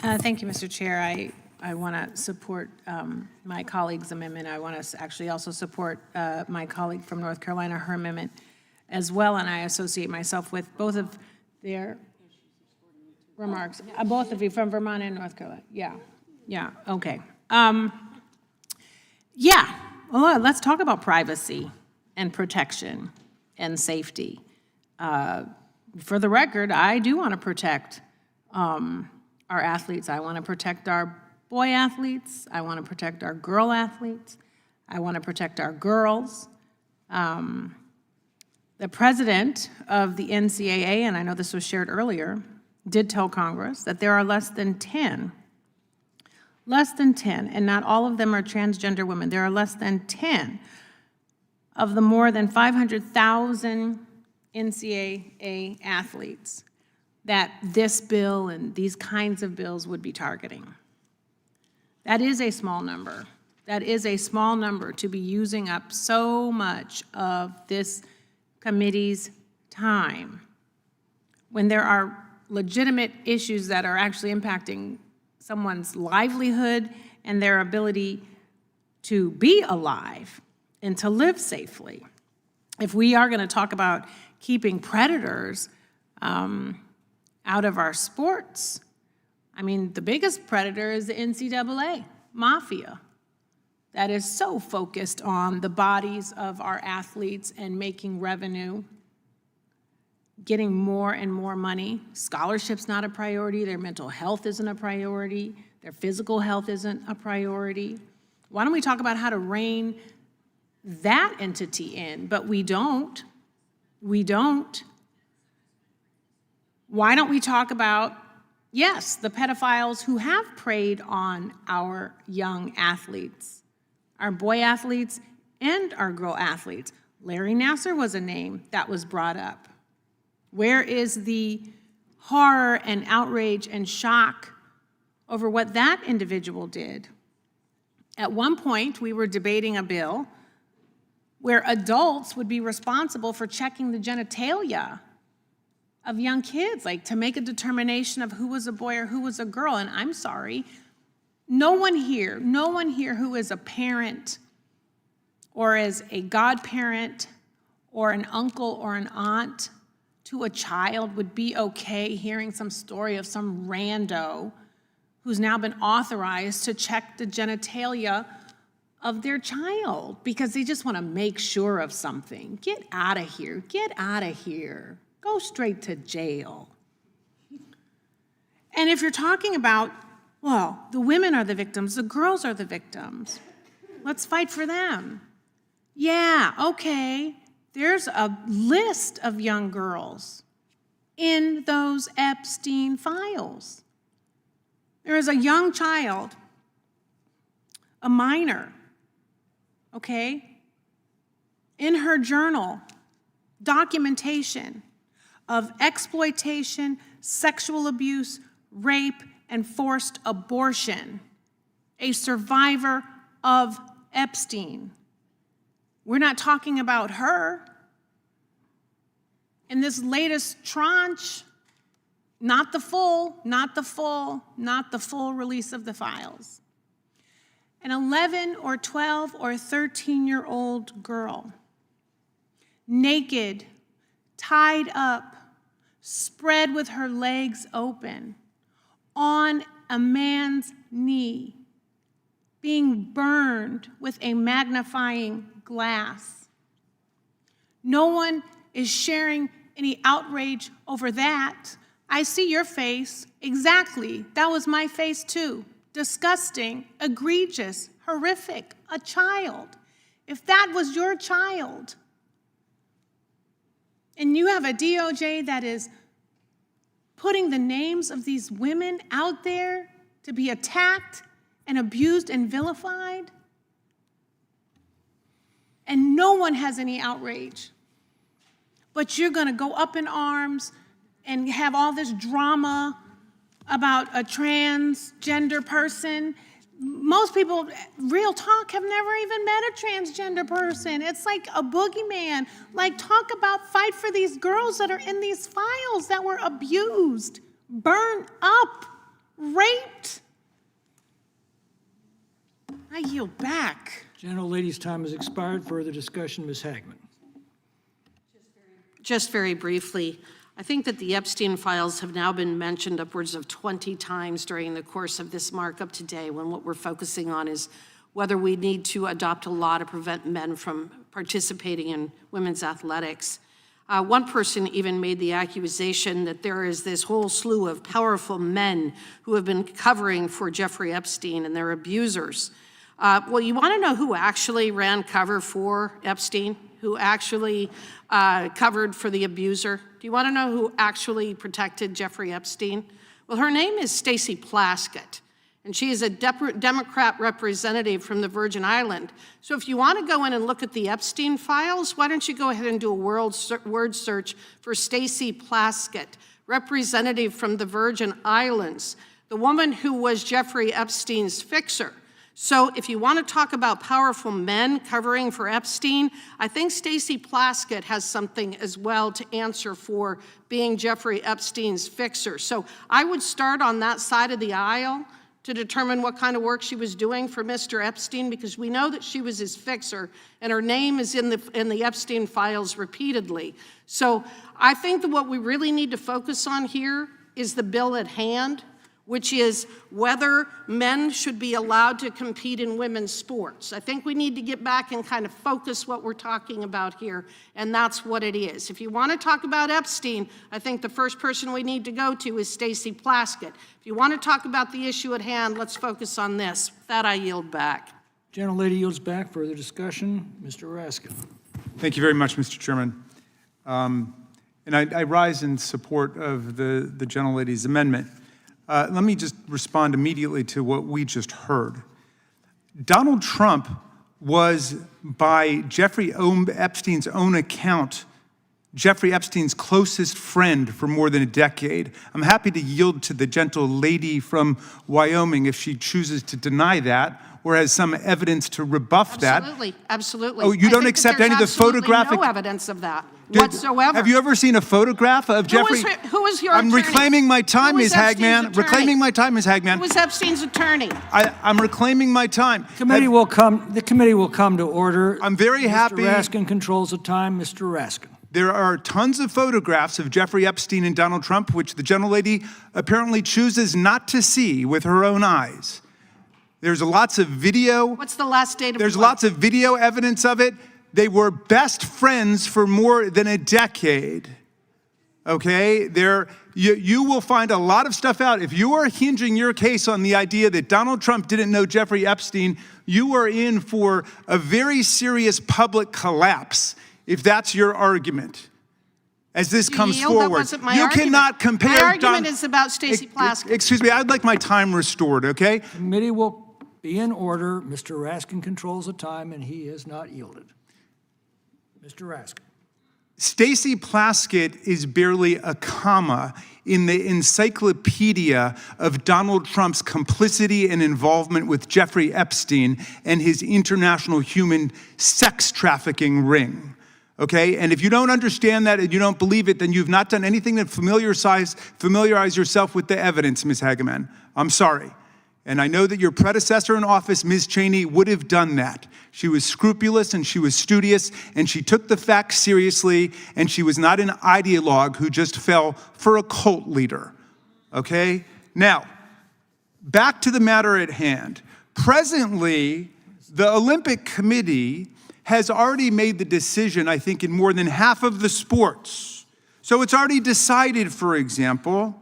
Thank you, Mr. Chair. I want to support my colleague's amendment. I want to actually also support my colleague from North Carolina, her amendment as well, and I associate myself with both of their remarks. Both of you from Vermont and North Carolina. Yeah, okay. Yeah, well, let's talk about privacy and protection and safety. For the record, I do want to protect our athletes. I want to protect our boy athletes. I want to protect our girl athletes. I want to protect our girls. The president of the NCAA, and I know this was shared earlier, did tell Congress that there are less than 10, and not all of them are transgender women. There are less than 10 of the more than 500,000 NCAA athletes that this bill and these kinds of bills would be targeting. That is a small number. That is a small number to be using up so much of this committee's time when there are legitimate issues that are actually impacting someone's livelihood and their ability to be alive and to live safely. If we are going to talk about keeping predators out of our sports, I mean, the biggest predator is the NCAA mafia that is so focused on the bodies of our athletes and making revenue, getting more and more money. Scholarship's not a priority. Their mental health isn't a priority. Their physical health isn't a priority. Why don't we talk about how to rein that entity in? But we don't. We don't. Why don't we talk about, yes, the pedophiles who have preyed on our young athletes, our boy athletes and our girl athletes? Larry Nassar was a name that was brought up. Where is the horror and outrage and shock over what that individual did? At one point, we were debating a bill where adults would be responsible for checking the genitalia of young kids, like to make a determination of who was a boy or who was a girl. And I'm sorry, no one here who is a parent or is a godparent or an uncle or an aunt to a child would be okay hearing some story of some rando who's now been authorized to check the genitalia of their child because they just want to make sure of something. Get out of here. Get out of here. Go straight to jail. And if you're talking about, well, the women are the victims, the girls are the victims, let's fight for them. Yeah, okay. There's a list of young girls in those Epstein files. There is a young child, a minor, okay, in her journal, documentation of exploitation, sexual abuse, rape, and forced abortion, a survivor of Epstein. We're not talking about her. In this latest tranche, not the full release of the files. An 11 or 12 or 13-year-old girl, naked, tied up, spread with her legs open, on a man's knee, being burned with a magnifying glass. No one is sharing any outrage over that. I see your face. Exactly. That was my face too. Disgusting, egregious, horrific, a child. If that was your child, and you have a DOJ that is putting the names of these women out there to be attacked and abused and vilified, and no one has any outrage, but you're going to go up in arms and have all this drama about a transgender person. Most people, real talk, have never even met a transgender person. It's like a boogeyman. Like, talk about fight for these girls that are in these files that were abused, burned up, raped. I yield back. Gentlelady's time has expired. Further discussion, Ms. Hageman. Just very briefly, I think that the Epstein files have now been mentioned upwards of 20 times during the course of this markup today, when what we're focusing on is whether we need to adopt a law to prevent men from participating in women's athletics. One person even made the accusation that there is this whole slew of powerful men who have been covering for Jeffrey Epstein and their abusers. Well, you want to know who actually ran cover for Epstein? Who actually covered for the abuser? Do you want to know who actually protected Jeffrey Epstein? Well, her name is Stacey Plaskett, and she is a Democrat representative from the Virgin Islands. So if you want to go in and look at the Epstein files, why don't you go ahead and do a word search for Stacey Plaskett, representative from the Virgin Islands, the woman who was Jeffrey Epstein's fixer. So if you want to talk about powerful men covering for Epstein, I think Stacey Plaskett has something as well to answer for being Jeffrey Epstein's fixer. So I would start on that side of the aisle to determine what kind of work she was doing for Mr. Epstein, because we know that she was his fixer, and her name is in the Epstein files repeatedly. So I think that what we really need to focus on here is the bill at hand, which is whether men should be allowed to compete in women's sports. I think we need to get back and kind of focus what we're talking about here, and that's what it is. If you want to talk about Epstein, I think the first person we need to go to is Stacey Plaskett. If you want to talk about the issue at hand, let's focus on this. With that, I yield back. Gentlelady yields back. Further discussion, Mr. Raskin. Thank you very much, Mr. Chairman. And I rise in support of the gentlelady's amendment. Let me just respond immediately to what we just heard. Donald Trump was, by Jeffrey Epstein's own account, Jeffrey Epstein's closest friend for more than a decade. I'm happy to yield to the gentle lady from Wyoming if she chooses to deny that or has some evidence to rebuff that. Absolutely, absolutely. Oh, you don't accept any of the photographic? No evidence of that whatsoever. Have you ever seen a photograph of Jeffrey? Who was your I'm attorney? reclaiming my time, Ms. Hageman. Reclaiming my time, Ms. Hageman. Who was Epstein's attorney? I'm reclaiming my time. The committee will come to order. I'm very happy. Mr. Raskin controls the time. Mr. Raskin. There are tons of photographs of Jeffrey Epstein and Donald Trump, which the gentlelady apparently chooses not to see with her own eyes. There's lots of video. What's the last date of There's what? lots of video evidence of it. They were best friends for more than a decade. Okay? You will find a lot of stuff out. If you are hinging your case on the idea that Donald Trump didn't know Jeffrey Epstein, you are in for a very serious public collapse if that's your argument. As this comes forward, that wasn't my you argument. Cannot compare. My argument is about Stacey Plaskett. Excuse me, I'd like my time restored, okay? The committee will be in order. Mr. Raskin controls the time, and he has not yielded. Mr. Raskin. Stacey Plaskett is barely a comma in the encyclopedia of Donald Trump's complicity and involvement with Jeffrey Epstein and his international human sex trafficking ring. Okay, and if you don't understand that and you don't believe it, then you've not done anything to familiarize yourself with the evidence, Ms. Hageman. I'm sorry. And I know that your predecessor in office, Ms. Cheney, would have done that. She was scrupulous and she was studious and she took the facts seriously and she was not an ideologue who just fell for a cult leader. Okay? Now, back to the matter at hand. Presently, the Olympic Committee has already made the decision, I think, in more than half of the sports. So it's already decided, for example,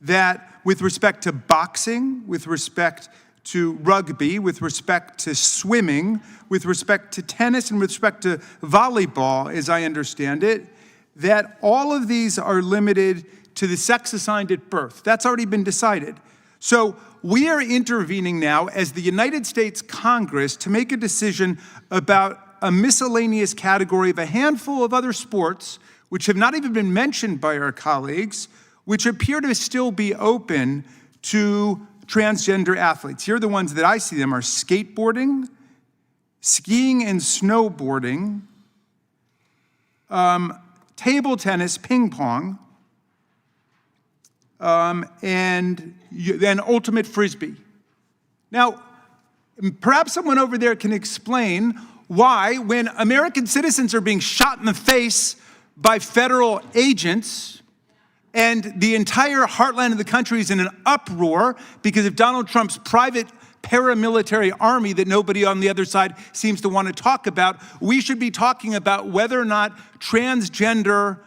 that with respect to boxing, with respect to rugby, with respect to swimming, with respect to tennis, and with respect to volleyball, as I understand it, that all of these are limited to the sex assigned at birth. That's already been decided. So we are intervening now as the United States Congress to make a decision about a miscellaneous category of a handful of other sports, which have not even been mentioned by our colleagues, which appear to still be open to transgender athletes. Here are the ones that I see them are skateboarding, skiing and snowboarding, table tennis, ping pong, and then ultimate frisbee. Now, perhaps someone over there can explain why, when American citizens are being shot in the face by federal agents and the entire heartland of the country is in an uproar because of Donald Trump's private paramilitary army that nobody on the other side seems to want to talk about, we should be talking about whether or not transgender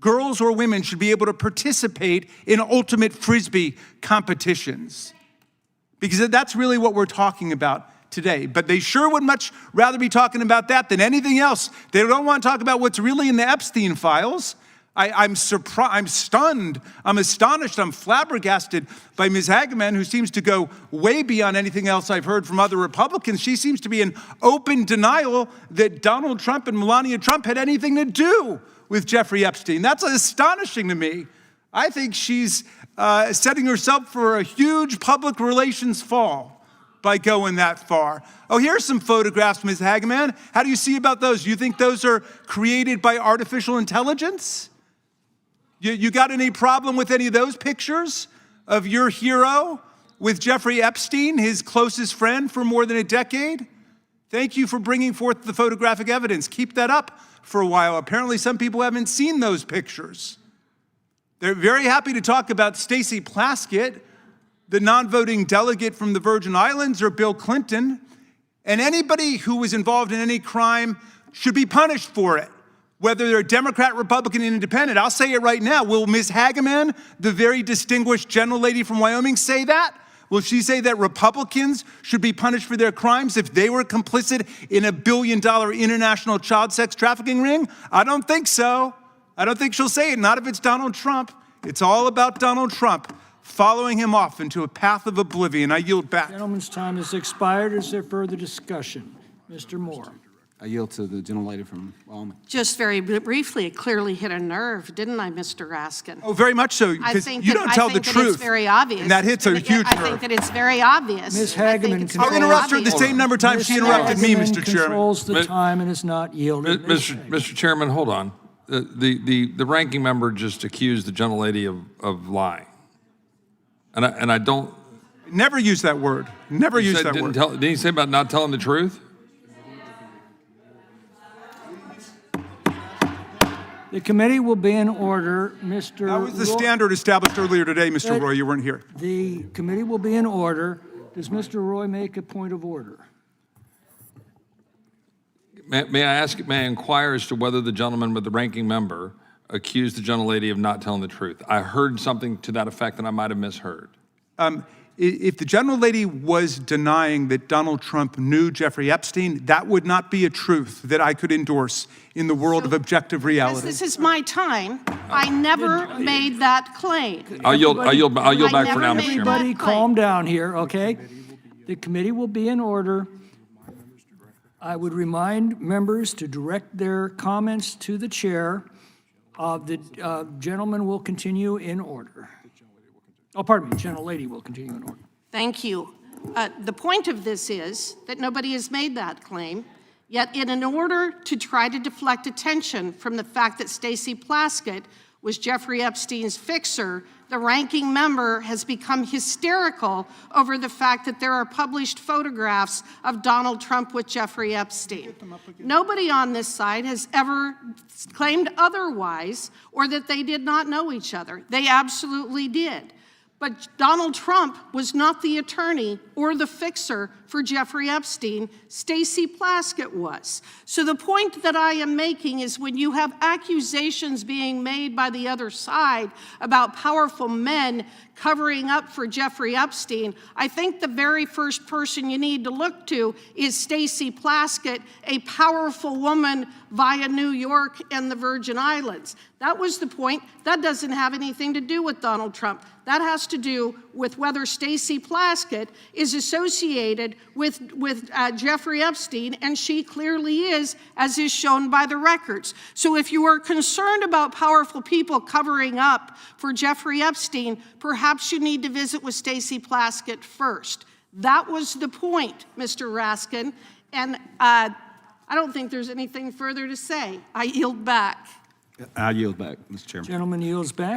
girls or women should be able to participate in ultimate frisbee competitions. Because that's really what we're talking about today. But they sure would much rather be talking about that than anything else. They don't want to talk about what's really in the Epstein files. I'm surprised, I'm stunned, I'm astonished, I'm flabbergasted by Ms. Hageman, who seems to go way beyond anything else I've heard from other Republicans. She seems to be in open denial that Donald Trump and Melania Trump had anything to do with Jeffrey Epstein. That's astonishing to me. I think she's setting herself for a huge public relations fall by going that far. Oh, here's some photographs, Ms. Hageman. How do you see about those? You think those are created by artificial intelligence? You got any problem with any of those pictures of your hero with Jeffrey Epstein, his closest friend for more than a decade? Thank you for bringing forth the photographic evidence. Keep that up for a while. Apparently some people haven't seen those pictures. They're very happy to talk about Stacey Plaskett, the non-voting delegate from the Virgin Islands, or Bill Clinton. And anybody who was involved in any crime should be punished for it, whether they're Democrat, Republican, Independent. I'll say it right now. Will Ms. Hageman, the very distinguished gentle lady from Wyoming, say that? Will she say that Republicans should be punished for their crimes if they were complicit in a $1 billion international child sex trafficking ring? I don't think so. I don't think she'll say it, not if it's Donald Trump. It's all about Donald Trump following him off into a path of oblivion. I yield back. Gentleman's time has expired. Is there further discussion? Mr. Moore. I yield to the gentlelady from Wyoming. Just very briefly, it clearly hit a nerve, didn't I, Mr. Raskin? Oh, very much so, because you don't tell the truth. It's very obvious. And that hits a huge I nerve. think that it's very obvious. Ms. I think Hageman, it's I'll very interrupt her the obvious. same number of times she interrupted me, Mr. Chairman. Controls the time and is not yielded. Mr. Chairman, hold on. The ranking member just accused the gentlelady of lying. And I don't. Never use that word. Never use that word. Didn't he say about not telling the truth? The committee will be in order. Mr. That was the Roy- standard established earlier today, Mr. Roy. You weren't here. The committee will be in order. Does Mr. Roy make a point of order? May I inquire as to whether the gentleman with the ranking member accused the gentlelady of not telling the truth? I heard something to that effect, and I might have misheard. If the gentlelady was denying that Donald Trump knew Jeffrey Epstein, that would not be a truth that I could endorse in the world of objective reality. This is my time. I never made that claim. I'll yield back for now, never Mr. Chairman. made Everybody that calm down here, okay? The committee will be in order. I would remind members to direct their comments to the chair. The gentleman will continue in order. Oh, pardon me, gentlelady will continue in order. Thank you. The point of this is that nobody has made that claim, yet in order to try to deflect attention from the fact that Stacey Plaskett was Jeffrey Epstein's fixer, the ranking member has become hysterical over the fact that there are published photographs of Donald Trump with Jeffrey Epstein. Nobody on this side has ever claimed otherwise or that they did not know each other. They absolutely did. But Donald Trump was not the attorney or the fixer for Jeffrey Epstein. Stacey Plaskett was. So the point that I am making is when you have accusations being made by the other side about powerful men covering up for Jeffrey Epstein, I think the very first person you need to look to is Stacey Plaskett, a powerful woman via New York and the Virgin Islands. That was the point. That doesn't have anything to do with Donald Trump. That has to do with whether Stacey Plaskett is associated with Jeffrey Epstein, and she clearly is, as is shown by the records. So if you are concerned about powerful people covering up for Jeffrey Epstein, perhaps you need to visit with Stacey Plaskett first. That was the point, Mr. Raskin, and I don't think there's anything further to say. I yield back. I yield back, Mr. Chairman. Gentleman yields back.